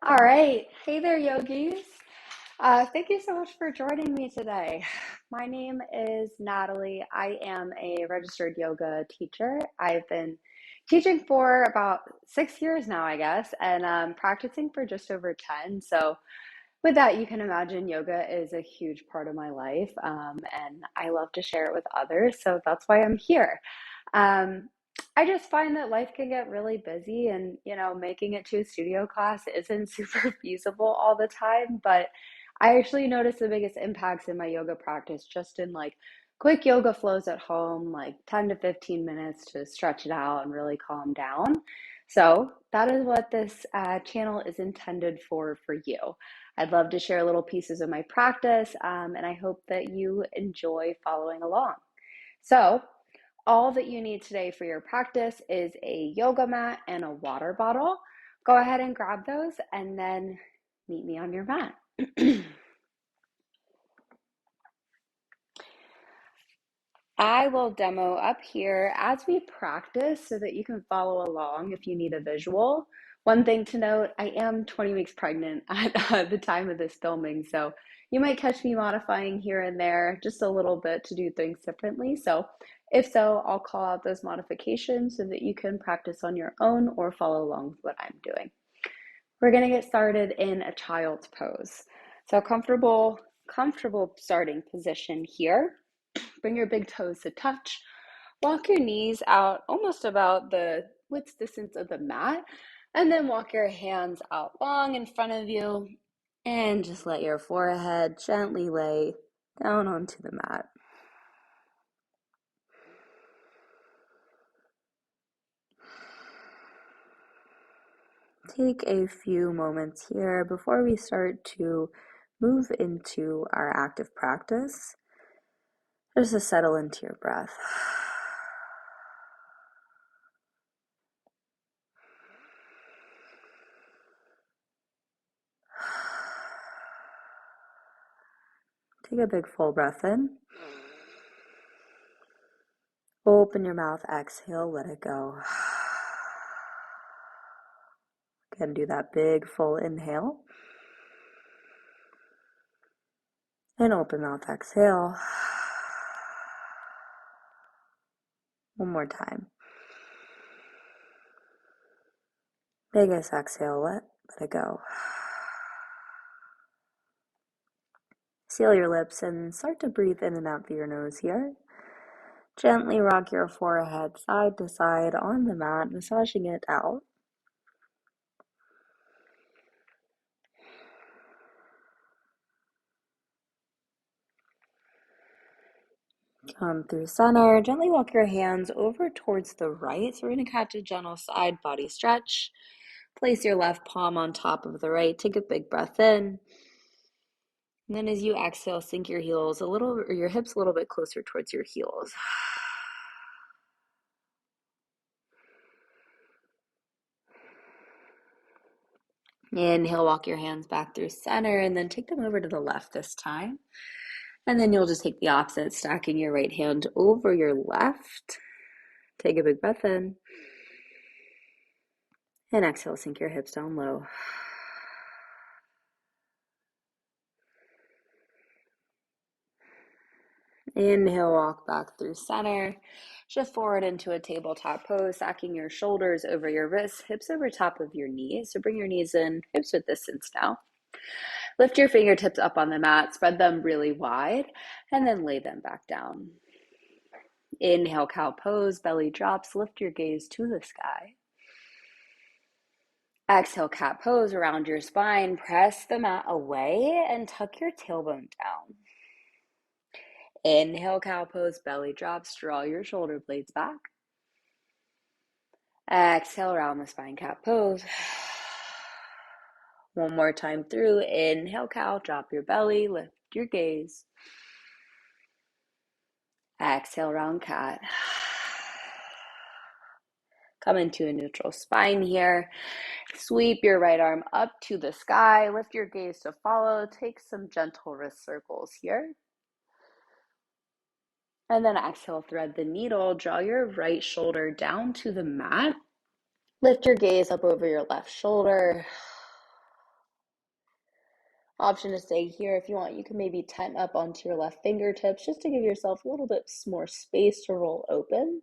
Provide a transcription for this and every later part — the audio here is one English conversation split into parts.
All right. Hey there, yogis. Thank you so much for joining me today. My name is Natalie. I am a registered yoga teacher. I've been teaching for about 6 years now, I guess, and practicing for just over 10. So, with that, you can imagine yoga is a huge part of my life, and I love to share it with others. So, that's why I'm here. Um, I just find that life can get really busy and, making it to a studio class isn't super feasible all the time, but I actually notice the biggest impacts in my yoga practice just in like quick yoga flows at home, like 10 to 15 minutes to stretch it out and really calm down. So that is what this channel is intended for you. I'd love to share little pieces of my practice, and I hope that you enjoy following along. So, all that you need today for your practice is a yoga mat and a water bottle. Go ahead and grab those and then meet me on your mat. I will demo up here as we practice so that you can follow along if you need a visual. One thing to note, I am 20 weeks pregnant at the time of this filming, so you might catch me modifying here and there just a little bit to do things differently. So if so, I'll call out those modifications so that you can practice on your own or follow along with what I'm doing. We're going to get started in a child's pose. So comfortable starting position here. Bring your big toes to touch. Walk your knees out almost about the width distance of the mat, and then walk your hands out long in front of you, and just let your forehead gently lay down onto the mat. Take a few moments here before we start to move into our active practice, just to settle into your breath. Take a big full breath in. Open your mouth, exhale, let it go. Again, do that big full inhale. And open mouth, exhale. One more time. Biggest exhale, let it go. Seal your lips and start to breathe in and out through your nose here. Gently rock your forehead side to side on the mat, massaging it out. Come through center. Gently walk your hands over towards the right. So we're going to catch a gentle side body stretch. Place your left palm on top of the right. Take a big breath in. And then as you exhale, sink your heels a little, or your hips a little bit closer towards your heels. Inhale, walk your hands back through center, and then take them over to the left this time. And then you'll just take the opposite, stacking your right hand over your left. Take a big breath in. And exhale, sink your hips down low. Inhale, walk back through center. Shift forward into a tabletop pose, stacking your shoulders over your wrists, hips over top of your knees. So bring your knees in, hips width distance now. Lift your fingertips up on the mat, spread them really wide, and then lay them back down. Inhale, cow pose, belly drops, lift your gaze to the sky. Exhale, cat pose, around your spine, press the mat away and tuck your tailbone down. Inhale, cow pose, belly drops, draw your shoulder blades back. Exhale, around the spine, cat pose. One more time through. Inhale, cow, drop your belly, lift your gaze. Exhale, round cat. Come into a neutral spine here. Sweep your right arm up to the sky. Lift your gaze to follow. Take some gentle wrist circles here. And then exhale, thread the needle. Draw your right shoulder down to the mat. Lift your gaze up over your left shoulder. Option to stay here. If you want, you can maybe tent up onto your left fingertips just to give yourself a little bit more space to roll open.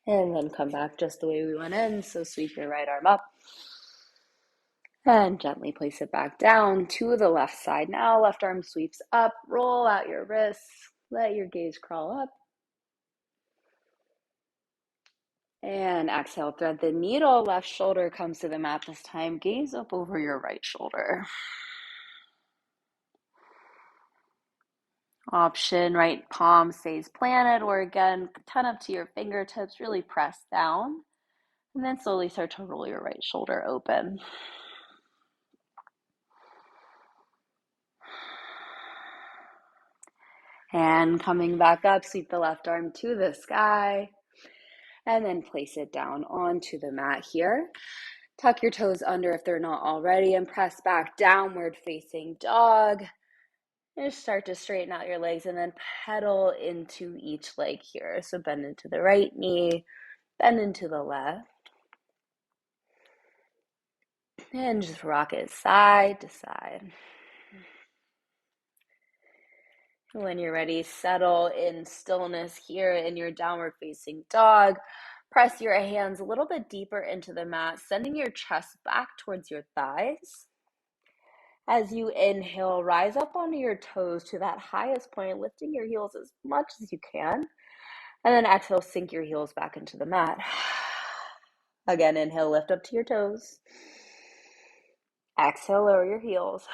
And then come back just the way we went in. So sweep your right arm up and gently place it back down to the left side. Now left arm sweeps up, roll out your wrists, let your gaze crawl up. And exhale, thread the needle, left shoulder comes to the mat this time, gaze up over your right shoulder. Option, right palm stays planted, or again, tent up to your fingertips, really press down, and then slowly start to roll your right shoulder open. And coming back up, sweep the left arm to the sky, and then place it down onto the mat here. Tuck your toes under if they're not already, and press back, downward facing dog. And just start to straighten out your legs and then pedal into each leg here. So bend into the right knee, bend into the left. And just rock it side to side. When you're ready, settle in stillness here in your downward facing dog. Press your hands a little bit deeper into the mat, sending your chest back towards your thighs. As you inhale, rise up onto your toes to that highest point, lifting your heels as much as you can. And then exhale, sink your heels back into the mat. Again, inhale, lift up to your toes. Exhale, lower your heels.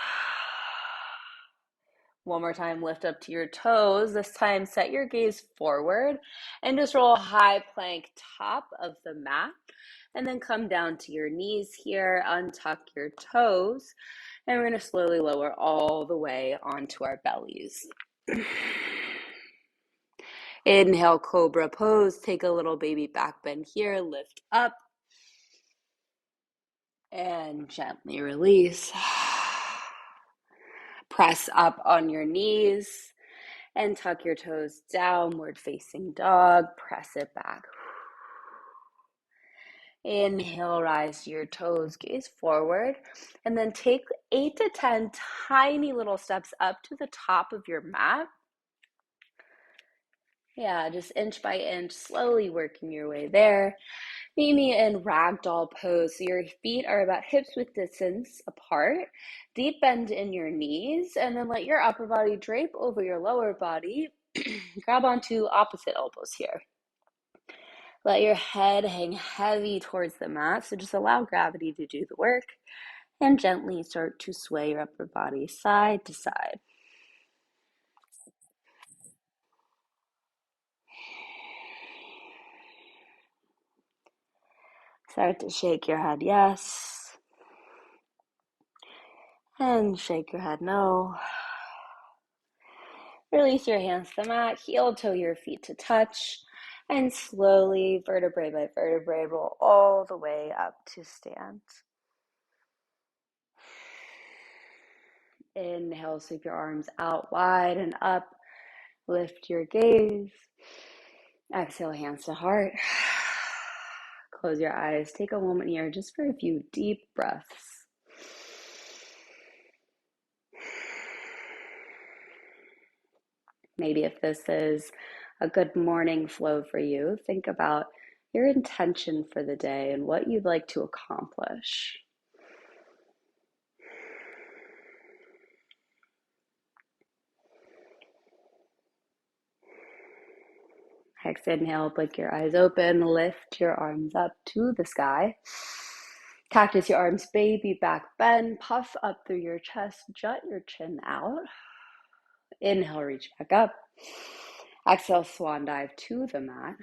One more time, lift up to your toes. This time, set your gaze forward and just roll a high plank top of the mat. And then come down to your knees here, untuck your toes. And we're going to slowly lower all the way onto our bellies. Inhale, cobra pose. Take a little baby back bend here. Lift up. And gently release. Press up on your knees and tuck your toes, downward facing dog. Press it back. Inhale, rise to your toes, gaze forward, and then take 8 to 10 tiny little steps up to the top of your mat. Yeah, just inch by inch, slowly working your way there. Meet me in ragdoll pose. So your feet are about hips width distance apart. Deep bend in your knees, and then let your upper body drape over your lower body. Grab onto opposite elbows here. Let your head hang heavy towards the mat. So just allow gravity to do the work, and gently start to sway your upper body side to side. Start to shake your head yes, and shake your head no. Release your hands to the mat, heel toe your feet to touch, and slowly, vertebrae by vertebrae, roll all the way up to stand. Inhale, sweep your arms out wide and up. Lift your gaze. Exhale, hands to heart. Close your eyes. Take a moment here just for a few deep breaths. Maybe if this is a good morning flow for you, think about your intention for the day and what you'd like to accomplish. Inhale, blink your eyes open, lift your arms up to the sky. Cactus your arms, baby back bend, puff up through your chest, jut your chin out. Inhale, reach back up. Exhale, swan dive to the mat.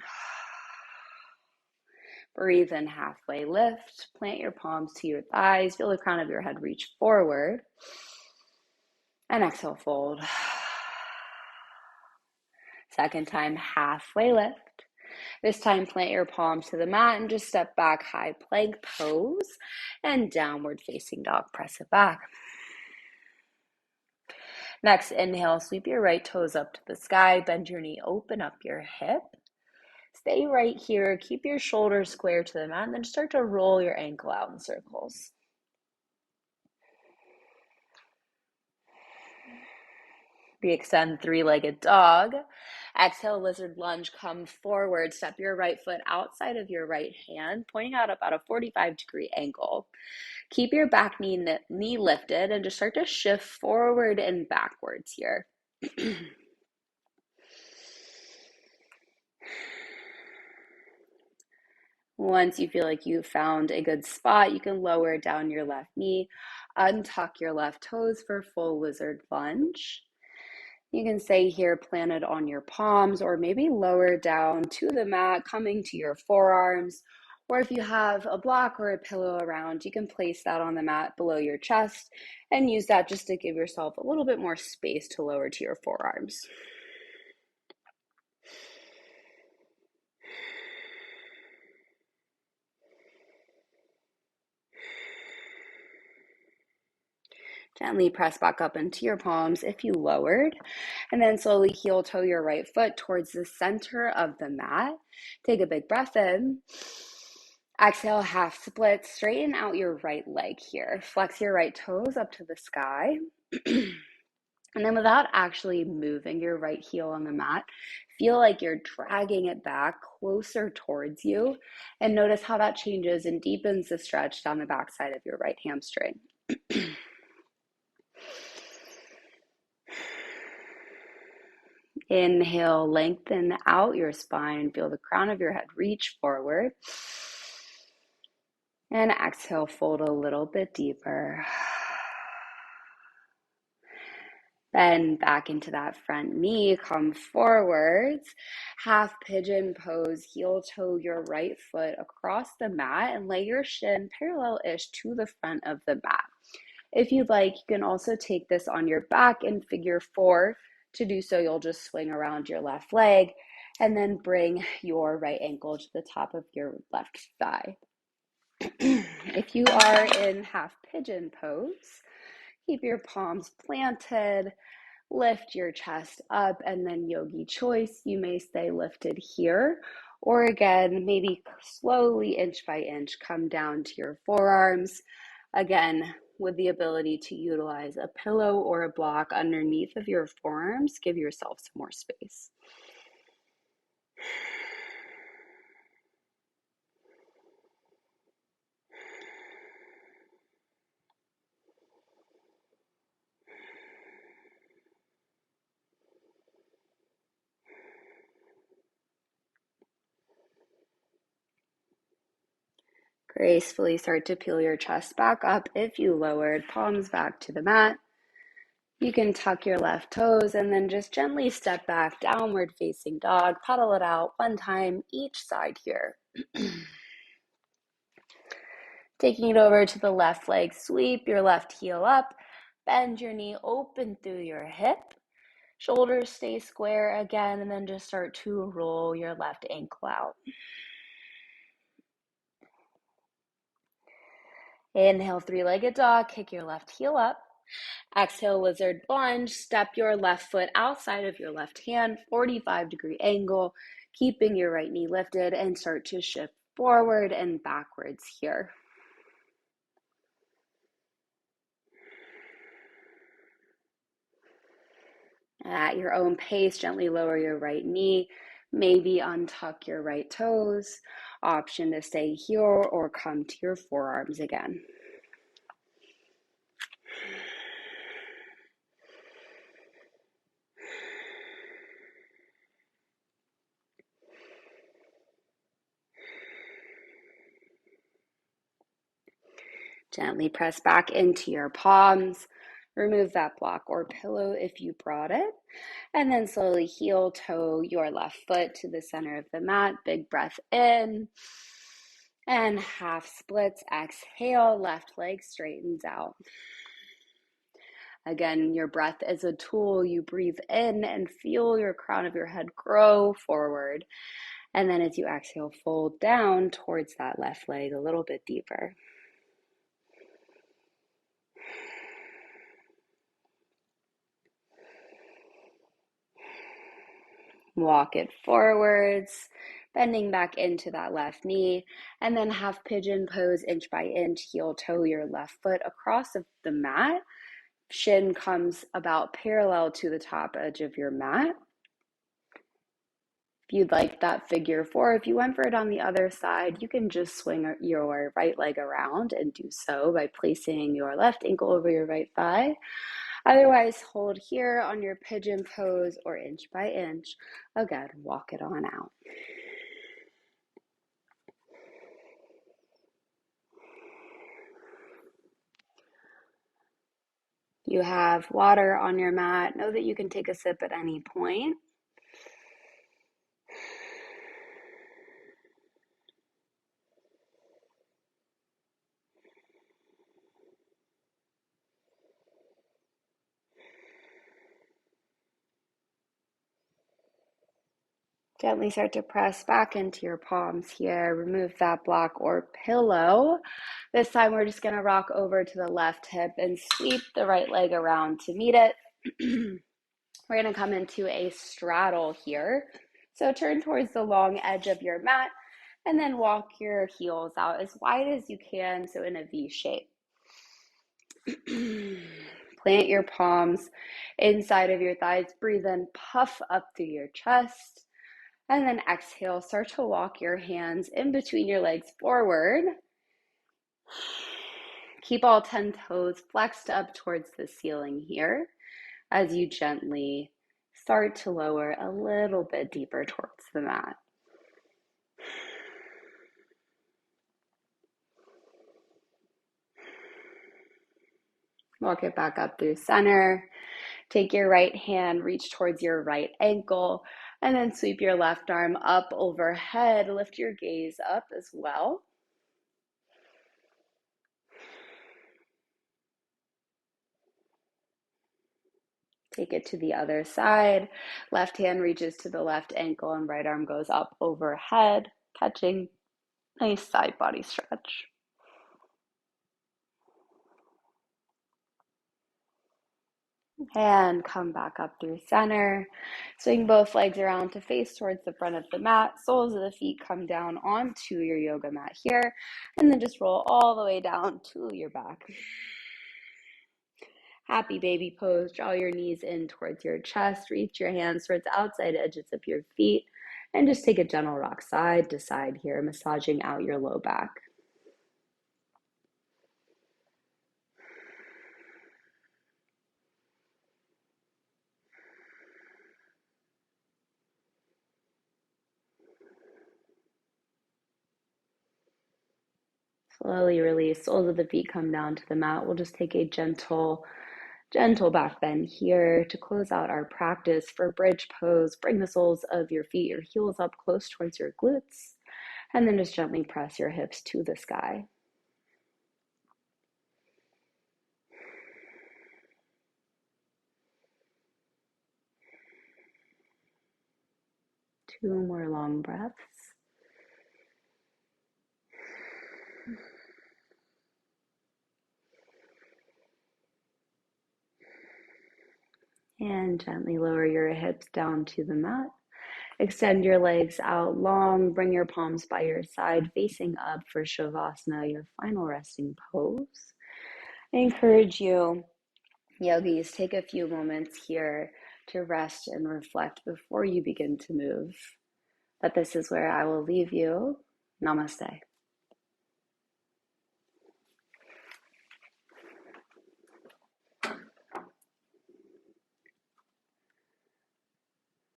Breathe in, halfway lift. Plant your palms to your thighs. Feel the crown of your head reach forward. And exhale, fold. Second time, halfway lift. This time, plant your palms to the mat and just step back, high plank pose, and downward facing dog, press it back. Next, inhale, sweep your right toes up to the sky, bend your knee, open up your hip. Stay right here. Keep your shoulders square to the mat, and then start to roll your ankle out in circles. Re-extend three-legged dog. Exhale, lizard lunge, come forward. Step your right foot outside of your right hand, pointing out about a 45-degree angle. Keep your back knee lifted and just start to shift forward and backwards here. Once you feel like you've found a good spot, you can lower down your left knee, untuck your left toes for full lizard lunge. You can stay here planted on your palms or maybe lower down to the mat, coming to your forearms. Or if you have a block or a pillow around, you can place that on the mat below your chest and use that just to give yourself a little bit more space to lower to your forearms. Gently press back up into your palms if you lowered, and then slowly heel toe your right foot towards the center of the mat. Take a big breath in. Exhale, half split. Straighten out your right leg here. Flex your right toes up to the sky. And then without actually moving your right heel on the mat, feel like you're dragging it back closer towards you. And notice how that changes and deepens the stretch down the backside of your right hamstring. Inhale, lengthen out your spine. Feel the crown of your head reach forward. And exhale, fold a little bit deeper. Bend back into that front knee, come forwards, half pigeon pose, heel toe your right foot across the mat and lay your shin parallel-ish to the front of the mat. If you'd like, you can also take this on your back in figure 4. To do so, you'll just swing around your left leg and then bring your right ankle to the top of your left thigh. If you are in half pigeon pose, keep your palms planted, lift your chest up, and then yogi choice, you may stay lifted here, or again, maybe slowly inch by inch, come down to your forearms. Again, with the ability to utilize a pillow or a block underneath of your forearms, give yourself some more space. Gracefully start to peel your chest back up if you lowered, palms back to the mat. You can tuck your left toes and then just gently step back, downward facing dog, pedal it out one time each side here. Taking it over to the left leg, sweep your left heel up, bend your knee, open through your hip. Shoulders stay square again, and then just start to roll your left ankle out. Inhale, three-legged dog, kick your left heel up. Exhale, lizard lunge, step your left foot outside of your left hand, 45-degree angle, keeping your right knee lifted, and start to shift forward and backwards here. At your own pace, gently lower your right knee, maybe untuck your right toes. Option to stay here or come to your forearms again. Gently press back into your palms. Remove that block or pillow if you brought it. And then slowly heel toe your left foot to the center of the mat. Big breath in. And half splits. Exhale, left leg straightens out. Again, your breath is a tool. You breathe in and feel your crown of your head grow forward. And then as you exhale, fold down towards that left leg a little bit deeper. Walk it forwards. bending back into that left knee, and then half pigeon pose, inch by inch, heel toe your left foot across the mat. Shin comes about parallel to the top edge of your mat. If you'd like that figure four, if you went for it on the other side, you can just swing your right leg around and do so by placing your left ankle over your right thigh. Otherwise, hold here on your pigeon pose or inch by inch. Again, walk it on out. If you have water on your mat, know that you can take a sip at any point. Gently start to press back into your palms here. Remove that block or pillow. This time we're just going to rock over to the left hip and sweep the right leg around to meet it. We're going to come into a straddle here. So turn towards the long edge of your mat and then walk your heels out as wide as you can, so in a V shape. Plant your palms inside of your thighs. Breathe in, puff up through your chest. And then exhale, start to walk your hands in between your legs forward. Keep all 10 toes flexed up towards the ceiling here as you gently start to lower a little bit deeper towards the mat. Walk it back up through center. Take your right hand, reach towards your right ankle, and then sweep your left arm up overhead. Lift your gaze up as well. Take it to the other side. Left hand reaches to the left ankle and right arm goes up overhead, catching. Nice side body stretch. And come back up through center. Swing both legs around to face towards the front of the mat. Soles of the feet come down onto your yoga mat here. And then just roll all the way down to your back. Happy baby pose. Draw your knees in towards your chest. Reach your hands towards the outside edges of your feet. And just take a gentle rock side to side here, massaging out your low back. Slowly release. Soles of the feet come down to the mat. We'll just take a gentle back bend here to close out our practice for bridge pose. Bring the soles of your feet, your heels up close towards your glutes, and then just gently press your hips to the sky. Two more long breaths. And gently lower your hips down to the mat. Extend your legs out long. Bring your palms by your side, facing up for Shavasana, your final resting pose. I encourage you, yogis, take a few moments here to rest and reflect before you begin to move. But this is where I will leave you. Namaste.